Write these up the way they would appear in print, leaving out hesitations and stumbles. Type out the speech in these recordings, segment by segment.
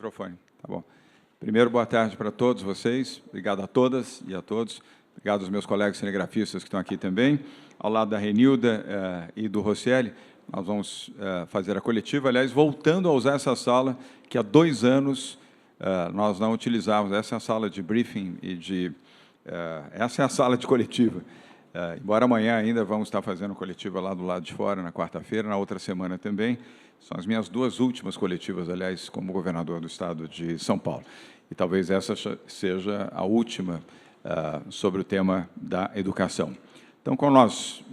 microfone, tá bom. Primeiro, boa tarde para todos vocês. Obrigado a todas e a todos. Obrigado aos meus colegas cinegrafistas que estão aqui também. Ao lado da Renilda e do Roscieli, nós vamos fazer a coletiva. Aliás, voltando a usar essa sala, que há 2 anos nós não utilizávamos. Essa é a sala de briefing e de... essa é a sala de coletiva. Embora amanhã ainda vamos estar fazendo coletiva lá do lado de fora, na quarta-feira, na outra semana também. São as minhas 2 últimas coletivas, aliás, como governador do estado de São Paulo. E talvez essa seja a última sobre o tema da educação. Então, como nós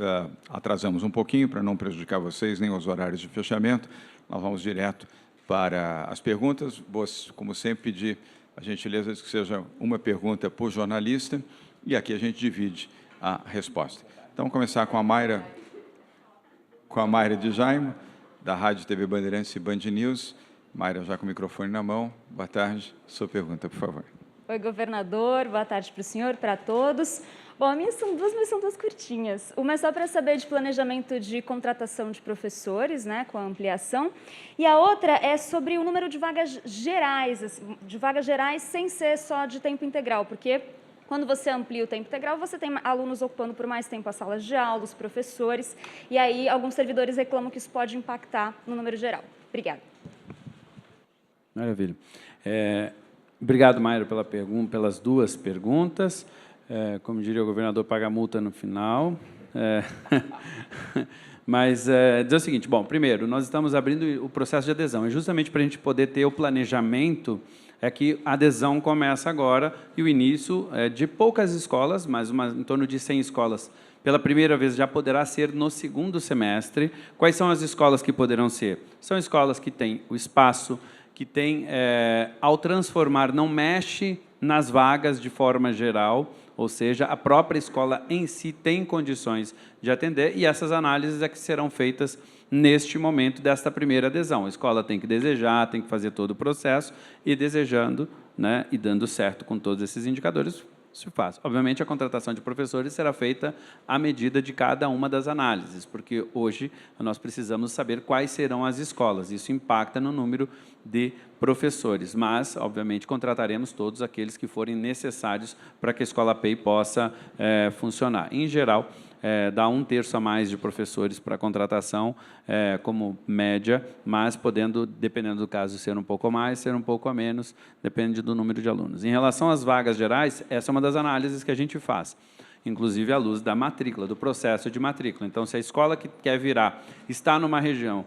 atrasamos um pouquinho, para não prejudicar vocês, nem os horários de fechamento, nós vamos direto para as perguntas. Vou, como sempre, pedir a gentileza de que seja uma pergunta por jornalista, e aqui a gente divide a resposta. Então, vamos começar com a Mayra de Jaime, da Rádio TV Bandeirantes e Band News. Mayra, já com o microfone na mão. Boa tarde. Sua pergunta, por favor. Oi, governador. Boa tarde para o senhor, para todos. Bom, a minha são duas, mas são 2 curtinhas. Uma é só para saber de planejamento de contratação de professores, né, com a ampliação. E a outra é sobre o número de vagas gerais, assim, sem ser só de tempo integral, porque quando você amplia o tempo integral, você tem alunos ocupando por mais tempo as salas de aula, os professores, e aí alguns servidores reclamam que isso pode impactar no número geral. Obrigada. Maravilha. Obrigado, Mayra, pelas 2 perguntas. Como diria o governador, paga a multa no final. Mas dizer o seguinte, bom, primeiro, nós estamos abrindo o processo de adesão. É justamente para a gente poder ter o planejamento, que a adesão começa agora, e o início é de poucas escolas, mas em torno de 100 escolas. Pela primeira vez já poderá ser no 2º semestre. Quais são as escolas que poderão ser? São escolas que têm o espaço, que tem, ao transformar, não mexe nas vagas de forma geral, ou seja, a própria escola em si tem condições de atender, e essas análises é que serão feitas neste momento desta primeira adesão. A escola tem que desejar, tem que fazer todo o processo, e desejando, né, e dando certo com todos esses indicadores, se faz. Obviamente, a contratação de professores será feita à medida de cada uma das análises, porque hoje nós precisamos saber quais serão as escolas. Isso impacta no número de professores, mas, obviamente, contrataremos todos aqueles que forem necessários para que a Escola PEI possa funcionar. Em geral, dá 1/3 a mais de professores para a contratação, como média, mas podendo, dependendo do caso, ser um pouco a mais, ser um pouco a menos, depende do número de alunos. Em relação às vagas gerais, essa é uma das análises que a gente faz, inclusive à luz da matrícula, do processo de matrícula. Então, se a escola que quer virar está numa região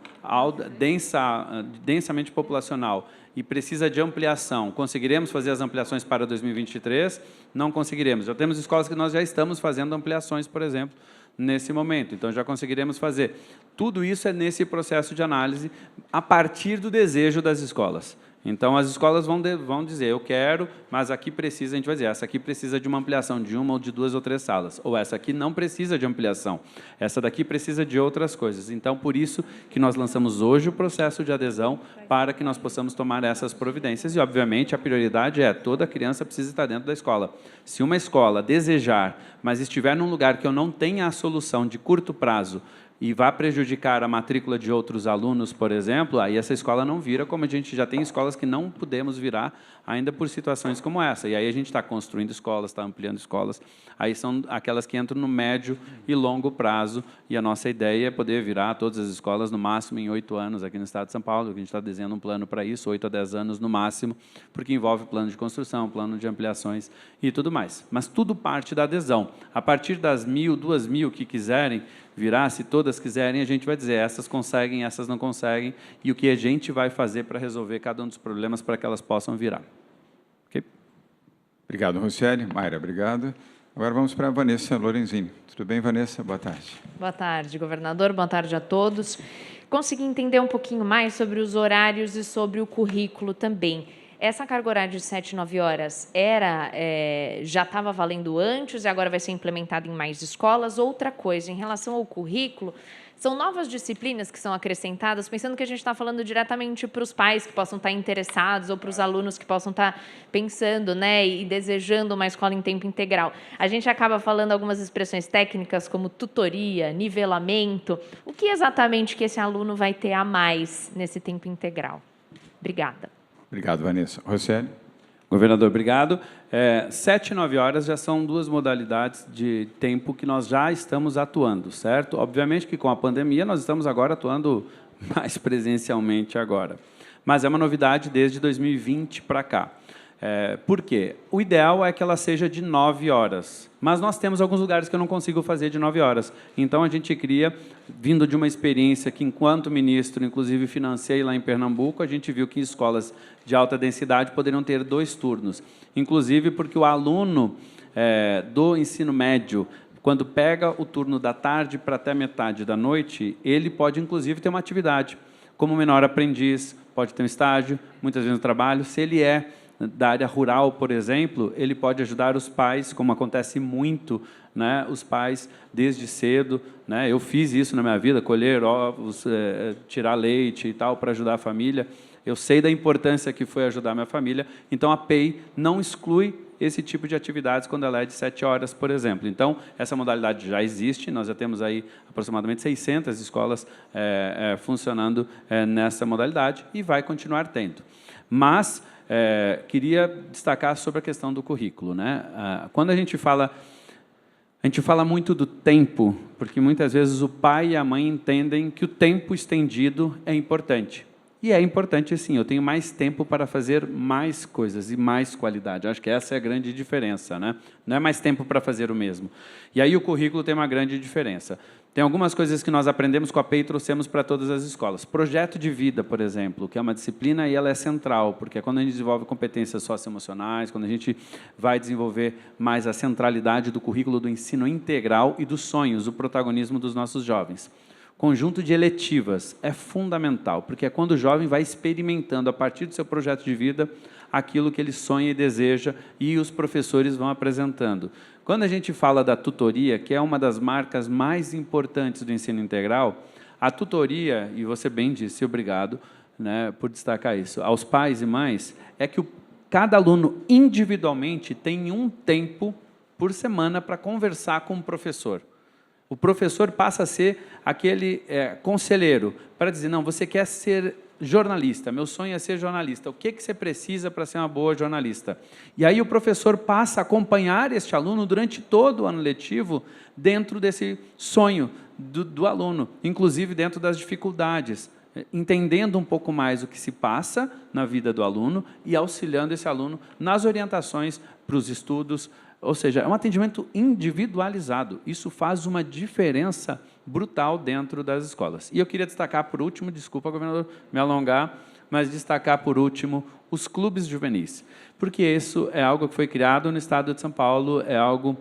densamente populacional e precisa de ampliação, conseguiremos fazer as ampliações para 2023? Não conseguiremos. Já temos escolas que nós já estamos fazendo ampliações, por exemplo, nesse momento. Então, já conseguiremos fazer. Tudo isso é nesse processo de análise a partir do desejo das escolas. Então, as escolas vão dizer, eu quero, mas aqui precisa, a gente vai dizer, essa aqui precisa de uma ampliação de 1 ou de 2 ou 3 salas, ou essa aqui não precisa de ampliação, essa daqui precisa de outras coisas. Então, por isso que nós lançamos hoje o processo de adesão, para que nós possamos tomar essas providências. E, obviamente, a prioridade é toda criança precisa estar dentro da escola. Se uma escola desejar, mas estiver num lugar que eu não tenha a solução de curto prazo, e vá prejudicar a matrícula de outros alunos, por exemplo, aí essa escola não vira, como a gente já tem escolas que não podemos virar ainda por situações como essa. E aí a gente está construindo escolas, está ampliando escolas, aí são aquelas que entram no médio e longo prazo, e a nossa ideia é poder virar todas as escolas no máximo em 8 anos aqui no estado de São Paulo. A gente está desenhando um plano para isso, 8 a 10 anos no máximo, porque envolve plano de construção, plano de ampliações e tudo mais. Mas tudo parte da adesão. A partir das 1.000, 2.000 que quiserem virar, se todas quiserem, a gente vai dizer, essas conseguem, essas não conseguem, e o que a gente vai fazer para resolver cada um dos problemas para que elas possam virar. Okay? Obrigado, Roscieli. Mayra, obrigado. Agora vamos para a Vanessa Lorenzini. Tudo bem, Vanessa? Boa tarde. Boa tarde, governador. Boa tarde a todos. Consegui entender um pouquinho mais sobre os horários e sobre o currículo também. Essa carga horária de 7, 9 horas já estava valendo antes e agora vai ser implementada em mais escolas? Outra coisa, em relação ao currículo, são novas disciplinas que são acrescentadas, pensando que a gente está falando diretamente para os pais que possam estar interessados ou para os alunos que possam estar pensando, né, e desejando uma escola em tempo integral. A gente acaba falando algumas expressões técnicas como tutoria, nivelamento. O que exatamente que esse aluno vai ter a mais nesse tempo integral? Obrigada. Obrigado, Vanessa. Rosselli? Governador, obrigado. 7 e 9 horas já são duas modalidades de tempo que nós já estamos atuando, certo? Obviamente que com a pandemia nós estamos agora atuando mais presencialmente agora. Mas é uma novidade desde 2020 para cá. Por quê? O ideal é que ela seja de 9 horas, mas nós temos alguns lugares que eu não consigo fazer de 9 horas. Então, a gente cria, vindo de uma experiência que, enquanto ministro, inclusive financei lá em Pernambuco, a gente viu que escolas de alta densidade poderiam ter 2 turnos. Inclusive porque o aluno do ensino médio, quando pega o turno da tarde para até metade da noite, ele pode, inclusive, ter uma atividade. Como menor aprendiz, pode ter um estágio, muitas vezes no trabalho. Se ele é da área rural, por exemplo, ele pode ajudar os pais, como acontece muito, né, os pais desde cedo, né, eu fiz isso na minha vida, colher ovos, tirar leite e tal, para ajudar a família. Eu sei da importância que foi ajudar a minha família, então a PEI não exclui esse tipo de atividades quando ela é de 7 horas, por exemplo. Então, essa modalidade já existe, nós já temos aí aproximadamente 600 escolas funcionando nessa modalidade e vai continuar tendo. Mas queria destacar sobre a questão do currículo, né? Quando a gente fala muito do tempo, porque muitas vezes o pai e a mãe entendem que o tempo estendido é importante. E é importante, sim, eu tenho mais tempo para fazer mais coisas e mais qualidade. Acho que essa é a grande diferença, né? Não é mais tempo para fazer o mesmo. E aí o currículo tem uma grande diferença. Tem algumas coisas que nós aprendemos com a PEI e trouxemos para todas as escolas. Projeto de vida, por exemplo, que é uma disciplina e ela é central, porque é quando a gente desenvolve competências socioemocionais, quando a gente vai desenvolver mais a centralidade do currículo do ensino integral e dos sonhos, o protagonismo dos nossos jovens. Conjunto de eletivas é fundamental, porque é quando o jovem vai experimentando, a partir do seu projeto de vida, aquilo que ele sonha e deseja, e os professores vão apresentando. Quando a gente fala da tutoria, que é uma das marcas mais importantes do ensino integral, a tutoria, e você bem disse, obrigado, né, por destacar isso, aos pais e mães, é que cada aluno individualmente tem um tempo por semana para conversar com o professor. O professor passa a ser aquele conselheiro para dizer, não, você quer ser jornalista, meu sonho é ser jornalista, o que você precisa para ser uma boa jornalista? E aí o professor passa a acompanhar este aluno durante todo o ano letivo dentro desse sonho do aluno, inclusive dentro das dificuldades, entendendo um pouco mais o que se passa na vida do aluno e auxiliando esse aluno nas orientações para os estudos. Ou seja, é um atendimento individualizado. Isso faz uma diferença brutal dentro das escolas. E eu queria destacar, por último, desculpa, governador, me alongar, mas destacar, por último, os clubes juvenis. Porque isso é algo que foi criado no Estado de São Paulo, é algo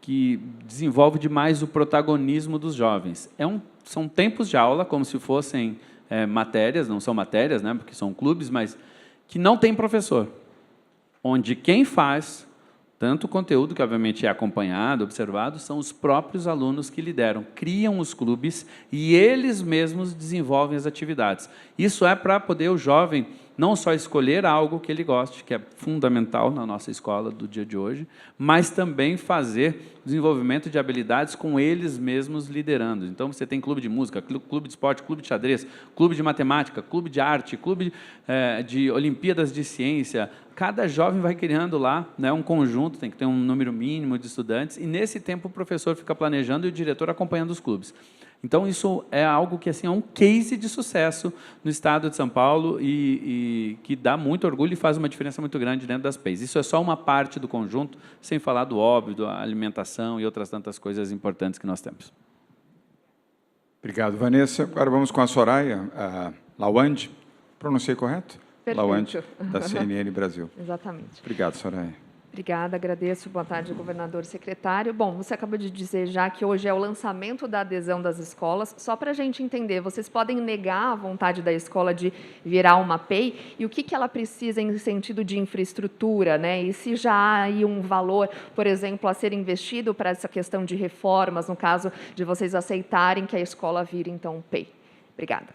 que desenvolve demais o protagonismo dos jovens. São tempos de aula, como se fossem matérias, não são matérias, né, porque são clubes, mas que não tem professor. Onde quem faz tanto o conteúdo, que obviamente é acompanhado, observado, são os próprios alunos que lideram, criam os clubes e eles mesmos desenvolvem as atividades. Isso é para poder o jovem não só escolher algo que ele goste, que é fundamental na nossa escola do dia de hoje, mas também fazer desenvolvimento de habilidades com eles mesmos liderando. Então, você tem clube de música, clube de esporte, clube de xadrez, clube de matemática, clube de arte, clube de Olimpíadas de Ciência. Cada jovem vai criando lá, né, um conjunto, tem que ter um número mínimo de estudantes, e nesse tempo o professor fica planejando e o diretor acompanhando os clubes. Então, isso é algo que assim, é um case de sucesso no Estado de São Paulo e que dá muito orgulho e faz uma diferença muito grande dentro das PEIs. Isso é só uma parte do conjunto, sem falar do óbvio, da alimentação e outras tantas coisas importantes que nós temos. Obrigado, Vanessa. Agora vamos com a Soraya Lawande. Pronunciei correto? Perfeito. Lawande, da CNN Brasil. Exatamente. Obrigado, Soraya. Obrigada, agradeço. Boa tarde, governador, secretário. Bom, você acabou de dizer já que hoje é o lançamento da adesão das escolas. Só para a gente entender, vocês podem negar a vontade da escola de virar uma PEI e o que ela precisa em sentido de infraestrutura, né? E se já há aí um valor, por exemplo, a ser investido para essa questão de reformas, no caso de vocês aceitarem que a escola vire, então, PEI. Obrigada.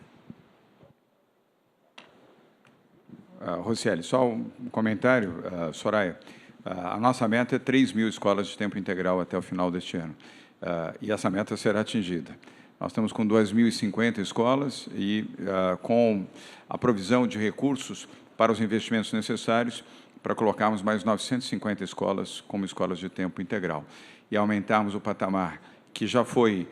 Rosselli, só um comentário, Soraya. A nossa meta é 3.000 escolas de tempo integral até o final deste ano. E essa meta será atingida. Nós estamos com 2.050 escolas e, com a provisão de recursos, para os investimentos necessários para colocarmos mais 950 escolas como escolas de tempo integral e aumentarmos o patamar que já foi,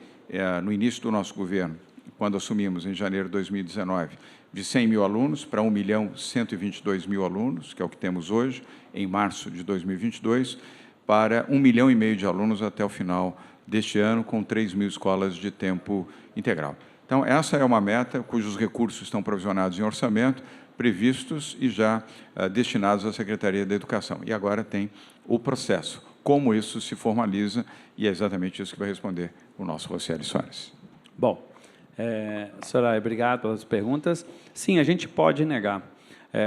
no início do nosso governo, quando assumimos em janeiro de 2019, de 100 mil alunos para 1.122.000 alunos, que é o que temos hoje, em março de 2022, para 1,5 milhão de alunos até o final deste ano, com 3 mil escolas de tempo integral. Então, essa é uma meta cujos recursos estão provisionados em orçamento, previstos e já destinados à Secretaria da Educação. E agora tem o processo, como isso se formaliza, e é exatamente isso que vai responder o nosso Rocieli Soares. Bom, Soraya, obrigado pelas perguntas. Sim, a gente pode negar.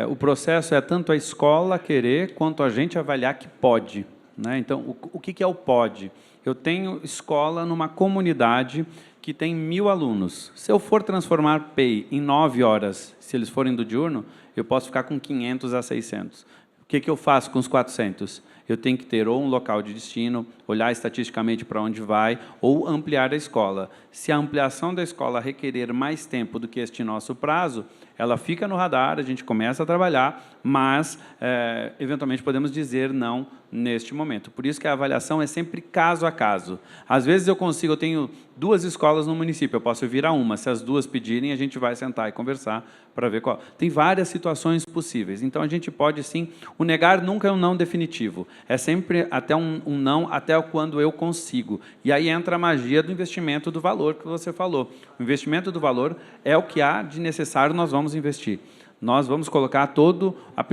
O processo é tanto a escola querer, quanto a gente avaliar que pode, né? Então, o que é o pode? Eu tenho escola numa comunidade que tem 1.000 alunos. Se eu for transformar PEI em 9 horas, se eles forem do diurno, eu posso ficar com 500 a 600. O que eu faço com os 400? Eu tenho que ter ou um local de destino, olhar estatisticamente para onde vai, ou ampliar a escola. Se a ampliação da escola requerer mais tempo do que este nosso prazo, ela fica no radar, a gente começa a trabalhar, mas, eventualmente, podemos dizer não neste momento. Por isso que a avaliação é sempre caso a caso. Às vezes eu tenho 2 escolas no município, eu posso vir a uma. Se as 2 pedirem, a gente vai sentar e conversar para ver qual. Tem várias situações possíveis. Então, a gente pode, sim, o negar nunca é um não definitivo. É sempre até um não, até quando eu consigo. E aí entra a magia do investimento do valor que você falou. O investimento do valor é o que há de necessário, nós vamos investir. Nós vamos colocar toda a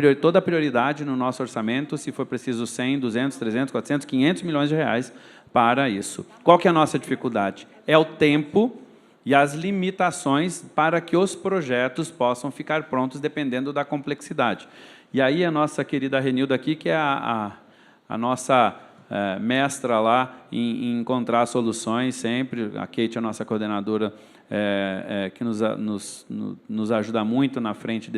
prioridade no nosso orçamento, se for preciso 100, 200, 300, 400, 500 milhões de reais para isso. Qual que é a nossa dificuldade? É o tempo e as limitações para que os projetos possam ficar prontos, dependendo da complexidade. E aí a nossa querida Renilda aqui, que é a nossa mestra lá em encontrar soluções sempre, a Kate, a nossa coordenadora, que nos ajuda muito na frente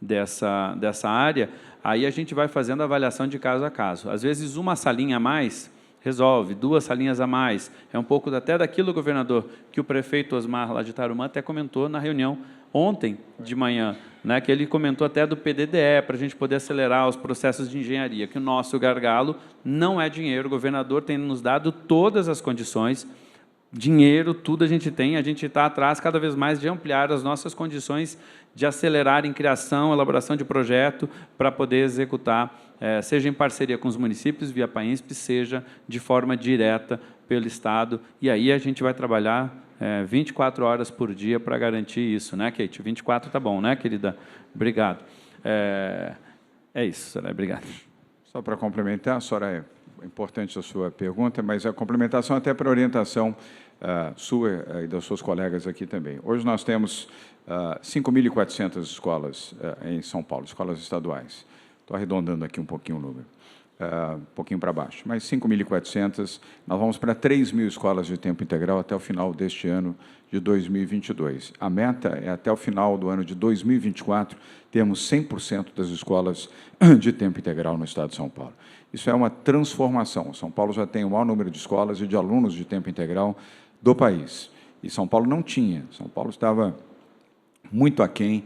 dessa área. Aí a gente vai fazendo a avaliação de caso a caso. Às vezes, uma salinha a mais resolve, 2 salinhas a mais. É um pouco até daquilo, governador, que o prefeito Osmar, lá de Tarumã, até comentou na reunião ontem de manhã, né, que ele comentou até do PDDE, para a gente poder acelerar os processos de engenharia, que o nosso gargalo não é dinheiro, o governador tem nos dado todas as condições, dinheiro, tudo a gente está atrás cada vez mais de ampliar as nossas condições de acelerar em criação, elaboração de projeto, para poder executar, seja em parceria com os municípios, via PAINSP, seja de forma direta pelo Estado, e aí a gente vai trabalhar 24 horas por dia para garantir isso, né, Kate? 24 tá bom, né, querida? Obrigado. É isso, Soraya, obrigado. Só para complementar, Soraya, é importante a sua pergunta, mas a complementação até para a orientação sua e das suas colegas aqui também. Hoje nós temos 5.400 escolas em São Paulo, escolas estaduais. Estou arredondando aqui um pouquinho o número. Um pouquinho para baixo, mas 5.400, nós vamos para 3.000 escolas de tempo integral até o final deste ano de 2022. A meta é, até o final do ano de 2024, termos 100% das escolas de tempo integral no Estado de São Paulo. Isso é uma transformação. São Paulo já tem o maior número de escolas e de alunos de tempo integral do país. E São Paulo não tinha. São Paulo estava muito aquém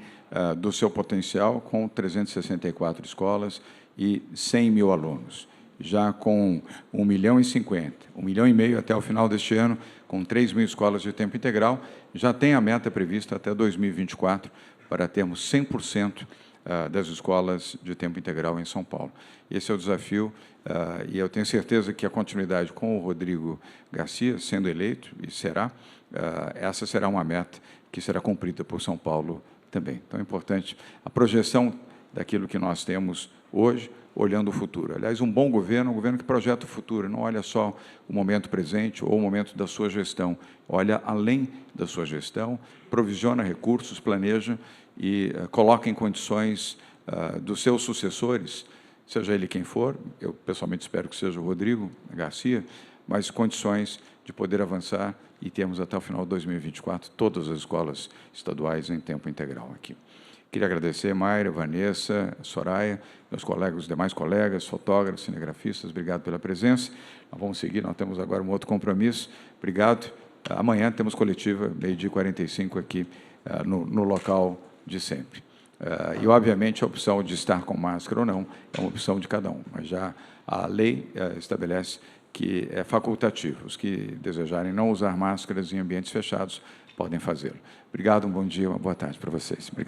do seu potencial, com 364 escolas, e 100 mil alunos, já com 1,50 milhão, 1,5 milhão até o final deste ano, com 3 mil escolas de tempo integral, já tem a meta prevista até 2024 para termos 100% das escolas de tempo integral em São Paulo. Esse é o desafio, e eu tenho certeza que a continuidade com o Rodrigo Garcia, sendo eleito, e será, essa será uma meta que será cumprida por São Paulo também. Então, é importante a projeção daquilo que nós temos hoje, olhando o futuro. Aliás, um bom governo é um governo que projeta o futuro, não olha só o momento presente ou o momento da sua gestão, olha além da sua gestão, provisiona recursos, planeja e coloca em condições dos seus sucessores, seja ele quem for, eu pessoalmente espero que seja o Rodrigo Garcia, mas condições de poder avançar e termos até o final de 2024 todas as escolas estaduais em tempo integral aqui. Queria agradecer Mayra, Vanessa, Soraya, meus colegas, os demais colegas, fotógrafos, cinegrafistas, obrigado pela presença. Nós vamos seguir, nós temos agora um outro compromisso. Obrigado. Amanhã temos coletiva, 12h45, aqui no local de sempre. E, obviamente, a opção de estar com máscara ou não é uma opção de cada um, mas já a lei estabelece que é facultativo. Os que desejarem não usar máscaras em ambientes fechados podem fazê-lo. Obrigado, um bom dia, uma boa tarde para vocês. Obrigado.